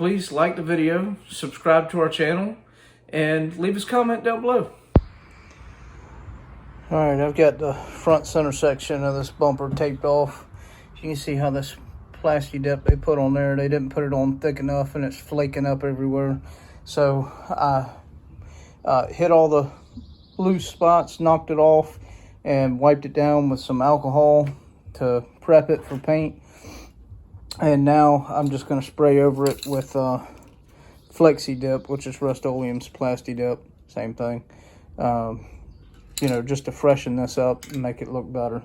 please like the video, subscribe to our channel, and leave us a comment down below. Alright, I've got the front center section of this bumper taped off. You can see how this Plastidip they put on there, they didn't put it on thick enough and it's flaking up everywhere. So I hit all the loose spots, knocked it off, and wiped it down with some alcohol to prep it for paint. And now I'm just going to spray over it with Plastidip, which is Rust-Oleum's Plastidip, same thing. You know, just to freshen this up and make it look better.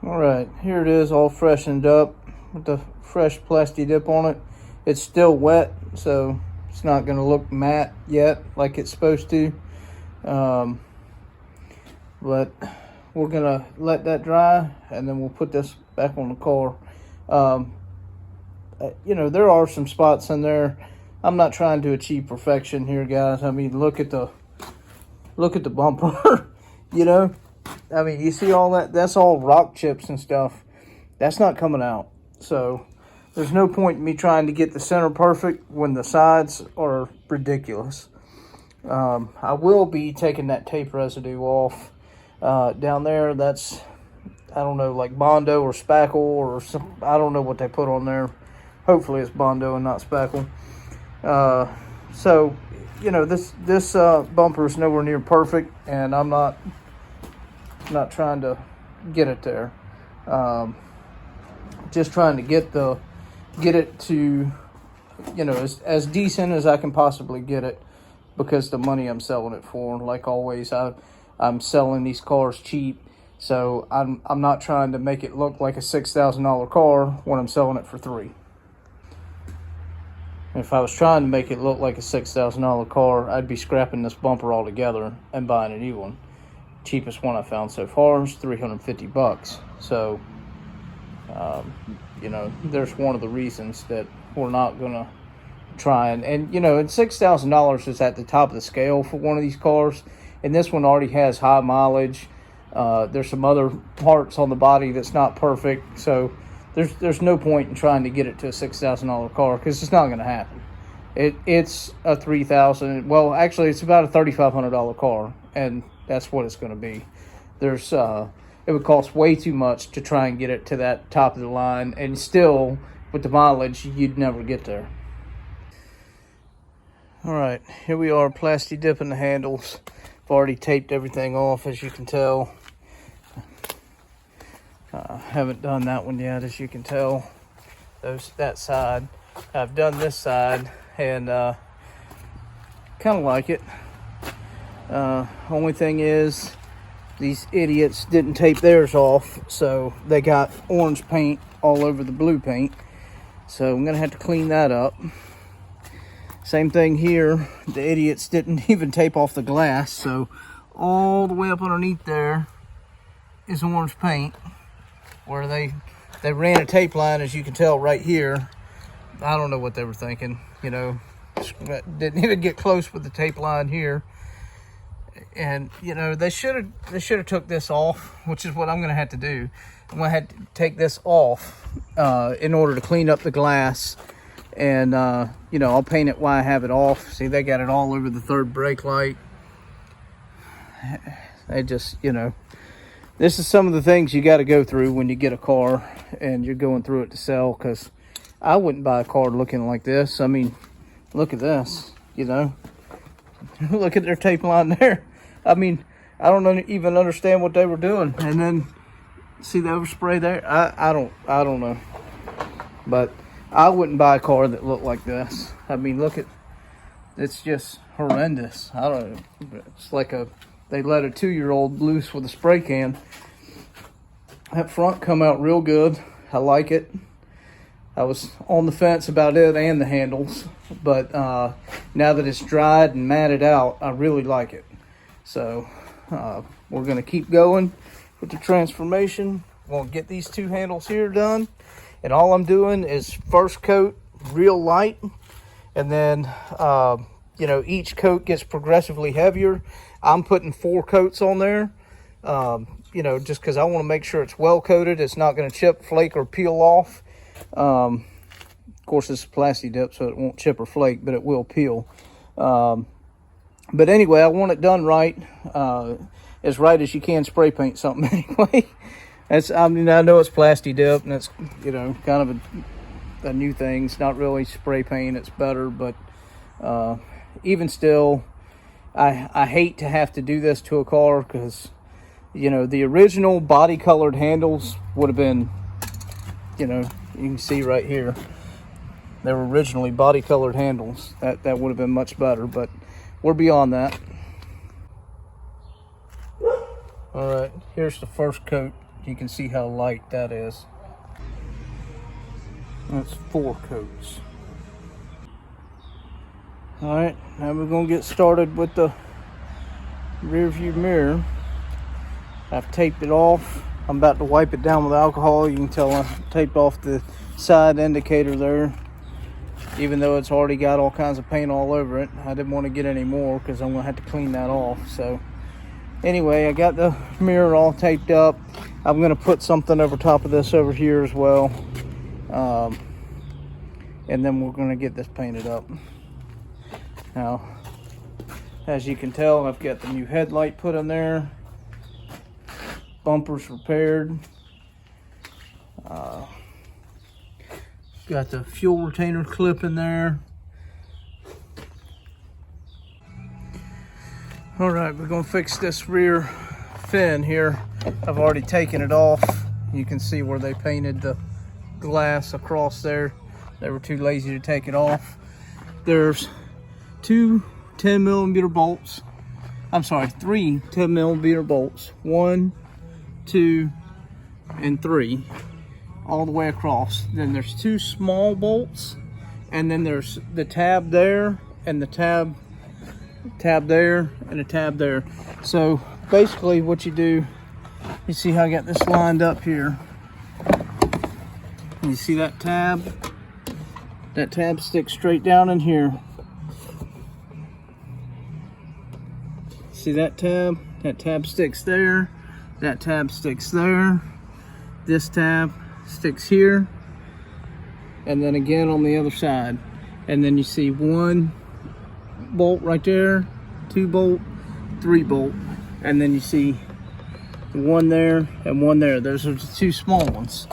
All right, here it is, all freshened up with the fresh Plastidip on it. It's still wet, so it's not going to look matte yet like it's supposed to. But we're going to let that dry, and then we'll put this back on the car. You know, there are some spots in there. I'm not trying to achieve perfection here, guys. I mean, look at the bumper. You know, I mean, you see all that? That's all rock chips and stuff. That's not coming out. So there's no point in me trying to get the center perfect when the sides are ridiculous. I will be taking that tape residue off down there. That's, I don't know, like Bondo or Spackle or some, I don't know what they put on there. Hopefully it's Bondo and not Spackle. So, you know, this bumper is nowhere near perfect, and I'm not trying to get it there. Just trying to get it to, you know, as decent as I can possibly get it, because the money I'm selling it for. Like always, I'm selling these cars cheap, so I'm not trying to make it look like a $6,000 car when I'm selling it for $3,000. If I was trying to make it look like a $6,000 car, I'd be scrapping this bumper altogether and buying a new one. Cheapest one I found so far is $350. So, you know, there's one of the reasons that we're not gonna try and you know, and $6,000 is at the top of the scale for one of these cars, and this one already has high mileage. There's some other parts on the body that's not perfect, so there's no point in trying to get it to a $6,000 car, because it's not going to happen. It's a $3,000. Well, actually, it's about a $3,500 car, and that's what it's going to be. There's it would cost way too much to try and get it to that top of the line, and still with the mileage, you'd never get there. All right, here we are, Plastidip in the handles. I've already taped everything off, as you can tell. Haven't done that one yet, as you can tell. That side. I've done this side, and kind of like it. Only thing is, these idiots didn't tape theirs off, so they got orange paint all over the blue paint. So I'm gonna have to clean that up. Same thing here. The idiots didn't even tape off the glass, so all the way up underneath there is orange paint, where they ran a tape line, as you can tell right here. I don't know what they were thinking, you know. Didn't even get close with the tape line here. And, you know, they should have took this off, which is what I'm going to have to do. I'm going to have to take this off in order to clean up the glass. And, you know, I'll paint it while I have it off. See, they got it all over the third brake light. They just, you know, this is some of the things you got to go through when you get a car and you're going through it to sell, because I wouldn't buy a car looking like this. I mean, look at this, you know. Look at their tape line there. I mean, I don't even understand what they were doing. And then, see the overspray there? I don't know. But I wouldn't buy a car that looked like this. I mean, look at, it's just horrendous. I don't know. It's like they let a 2-year-old loose with a spray can. That front come out real good. I like it. I was on the fence about it and the handles, but now that it's dried and matted out, I really like it. So we're going to keep going with the transformation. We'll get these 2 handles here done, and all I'm doing is first coat real light, and then you know, each coat gets progressively heavier. I'm putting 4 coats on there, you know, just because I want to make sure it's well coated. It's not going to chip, flake, or peel off. Of course, it's a Plastidip, so it won't chip or flake, but it will peel. But anyway, I want it done right, as right as you can spray paint something anyway. I know it's Plastidip, and it's, kind of a new thing. It's not really spray paint, it's better, but even still, I hate to have to do this to a car, because, the original body colored handles would have been, you can see right here, they were originally body colored handles. That would have been much better, but we're beyond that. All right, here's the first coat. You can see how light that is. That's 4 coats. All right, now we're gonna get started with the rear view mirror. I've taped it off. I'm about to wipe it down with alcohol. You can tell I taped off the side indicator there, even though it's already got all kinds of paint all over it. I didn't want to get any more because I'm gonna have to clean that off. So anyway, I got the mirror all taped up. I'm gonna put something over top of this over here as well, and then we're gonna get this painted up. Now, as you can tell, I've got the new headlight put in there, bumpers repaired, got the fuel retainer clip in there. All right, we're gonna fix this rear fin here. I've already taken it off. You can see where they painted the glass across there. They were too lazy to take it off. There's 2 10mm bolts. I'm sorry, 3 10mm bolts. 1, 2, and 3, all the way across. Then there's 2 small bolts, and then there's the tab there, and the tab there, and a tab there. So basically what you do, you see how I got this lined up here. You see that tab? That tab sticks straight down in here. See that tab? That tab sticks there. That tab sticks there. This tab sticks here. And then again on the other side. And then you see 1 bolt right there, 2 bolt, 3 bolt. And then you see 1 there and 1 there. Those are the 2 small ones.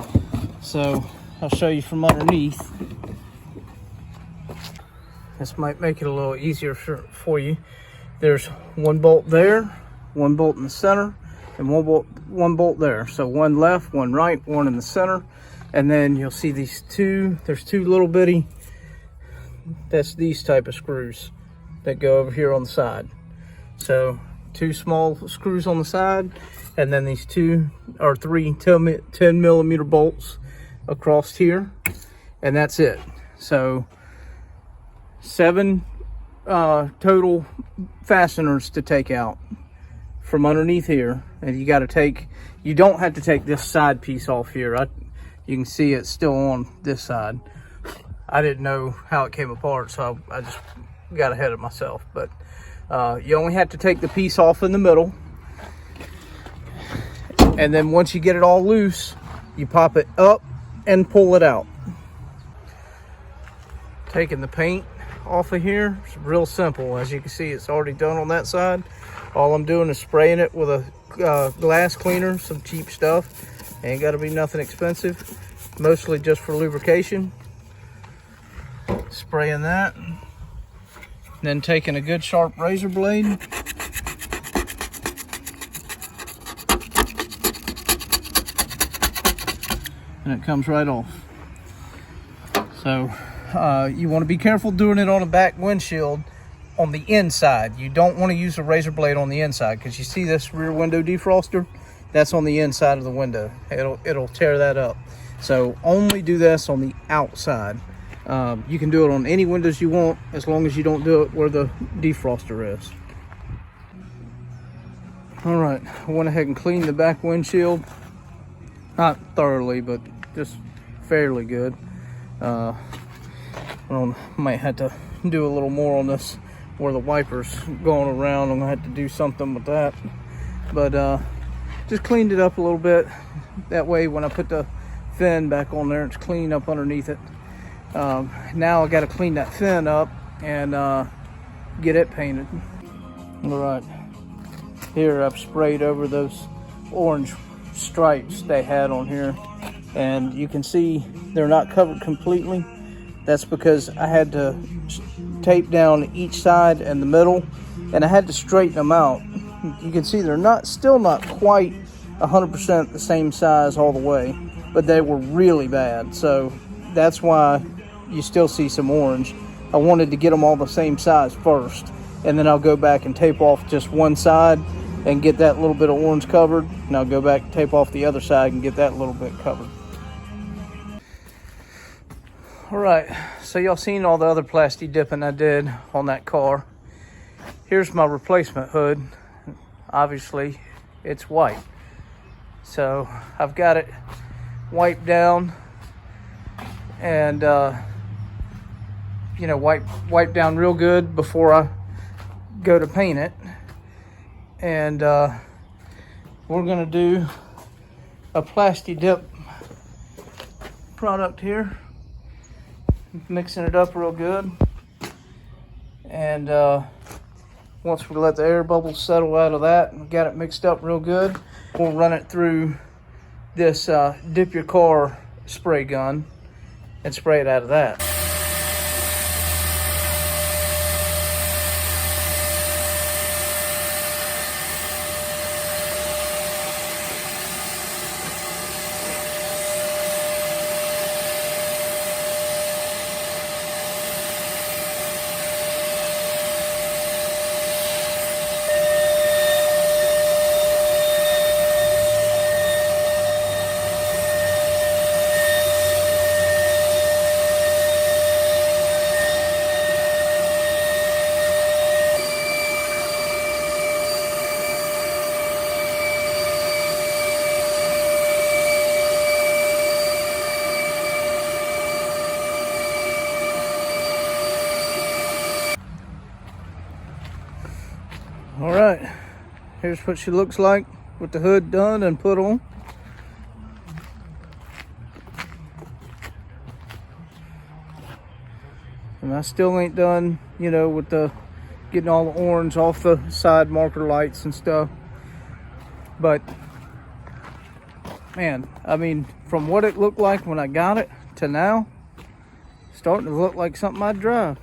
So I'll show you from underneath. This might make it a little easier for you. There's 1 bolt there, 1 bolt in the center, and 1 bolt there. So 1 left, 1 right, 1 in the center. And then you'll see these 2, there's 2 little bitty, that's these type of screws that go over here on the side. So 2 small screws on the side, and then these 2 or 3 10mm bolts across here, and that's it. So 7 total fasteners to take out from underneath here. And you don't have to take this side piece off here. You can see it's still on this side. I didn't know how it came apart, so I just got ahead of myself. But you only have to take the piece off in the middle, and then once you get it all loose, you pop it up and pull it out. Taking the paint off of here, it's real simple. As you can see, it's already done on that side. All I'm doing is spraying it with a glass cleaner, some cheap stuff. Ain't got to be nothing expensive, mostly just for lubrication. Spraying that, then taking a good sharp razor blade, and it comes right off. So you want to be careful doing it on a back windshield on the inside. You don't want to use a razor blade on the inside, because you see this rear window defroster, that's on the inside of the window. It'll tear that up. So only do this on the outside. You can do it on any windows you want, as long as you don't do it where the defroster is. All right, I went ahead and cleaned the back windshield. Not thoroughly, but just fairly good. I might have to do a little more on this where the wiper's going around. I'm gonna have to do something with that. But just cleaned it up a little bit. That way when I put the fin back on there, it's clean up underneath it. Now I got to clean that fin up and get it painted. All right, here I've sprayed over those orange stripes they had on here, and you can see they're not covered completely. That's because I had to tape down each side and the middle, and I had to straighten them out. You can see they're still not quite 100% the same size all the way, but they were really bad. So that's why you still see some orange. I wanted to get them all the same size first, and then I'll go back and tape off just one side and get that little bit of orange covered, and I'll go back and tape off the other side and get that little bit covered. All right, so y'all seen all the other Plastidipping I did on that car. Here's my replacement hood. Obviously, it's white. So I've got it wiped down and wipe down real good before I go to paint it. And we're gonna do a Plastidip product here. Mixing it up real good, and once we let the air bubbles settle out of that and got it mixed up real good, we'll run it through this dip your car spray gun and spray it out of that. All right, here's what she looks like with the hood done and put on. And I still ain't done, with the getting all the orange off the side marker lights and stuff. But man, I mean, from what it looked like when I got it to now, starting to look like something I'd drive.